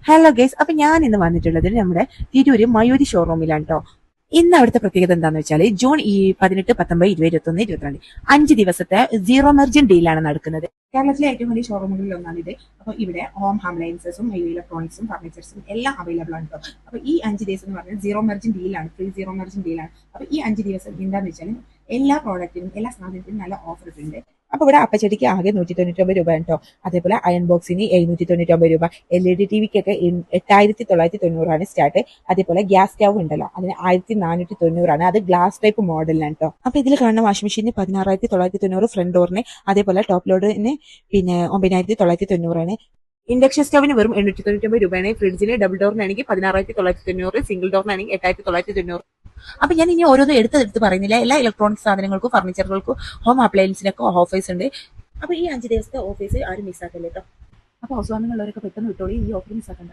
Hello guys, അപ്പൊ ഞാൻ ഇന്ന് വന്നിട്ടുള്ളത് നമ്മുടെ തിരൂര് മയൂരി ഷോറൂമിലാണ് കേട്ടോ. ഇന്ന് അവിടുത്തെ പ്രത്യേകത എന്താണെന്ന് വെച്ചാൽ ജൂൺ 18, 19, 20, 21, 22 5 ദിവസത്തെ സീറോ മെർജിൻ ഡീലാണ് നടക്കുന്നത്. കേരളത്തിലെ ഏറ്റവും വലിയ ഷോറൂമുകളിൽ ഒന്നാണ് ഇത്. അപ്പൊ ഇവിടെ ഹോം അപ്ലയൻസസും ഇലക്ട്രോണിക്സും ഫർണിച്ചേഴ്സും എല്ലാം അവൈലബിൾ ആണ് കേട്ടോ. അപ്പൊ ഈ 5 ദിവസം എന്ന് പറഞ്ഞാൽ സീറോ മെർജിൻ ഡീലാണ്, ഫ്രീ സീറോ മെർജിൻ ഡീലാണ്. അപ്പൊ ഈ 5 ദിവസം എന്താണെന്ന് വെച്ചാൽ എല്ലാ പ്രോഡക്റ്റിനും എല്ലാ സാധനത്തിനും നല്ല ഓഫർ ഉണ്ട്. അപ്പൊ ഇവിടെ അപ്പച്ചെടിക്ക് ആകെ 199 രൂപ കേട്ടോ. അതേപോലെ അയൺ ബോക്സിന് 799 രൂപ, LED ടിവിക്കൊക്കെ 8990 സ്റ്റാർട്ട്. അതേപോലെ ഗ്യാസ് സ്റ്റവ് ഉണ്ടല്ലോ, അതിന് 1490, അത് ഗ്ലാസ് ടൈപ്പ് മോഡലിലാണ് കേട്ടോ. അപ്പൊ ഇതിൽ കാണുന്ന വാഷിംഗ് മെഷീന് 16,990 ഫ്രണ്ട് ഡോറിന്, അതേപോലെ ടോപ്പ് ലോഡിന് പിന്നെ 9,990. ഇൻഡക്ഷൻ സ്റ്റവിന് വെറും 899 രൂപയാണ്. ഫ്രിഡ്ജിന് ഡബിൾ ഡോറിനാണെങ്കിൽ 16,990, സിംഗിൾ ഡോറിനാണെങ്കിൽ 8,990. അപ്പൊ ഞാൻ ഇനി ഓരോന്നും എടുത്ത് പറയുന്നില്ല. എല്ലാ ഇലക്ട്രോണിക് സാധനങ്ങൾക്കും ഫർണിച്ചറുകൾക്കും ഹോം അപ്ലയൻസിനൊക്കെ ഓഫേഴ്സ് ഉണ്ട്. അപ്പൊ ഈ 5 ദിവസത്തെ ഓഫേഴ്സ് ആരും മിസ്സാക്കല്ലേ കേട്ടോ. അപ്പൊ ഹൗസ് വാമിംഗ് ഉള്ളവരൊക്കെ പെട്ടെന്ന് വിട്ടോളി, ഈ ഓഫർ മിസ്സാക്കണ്ട.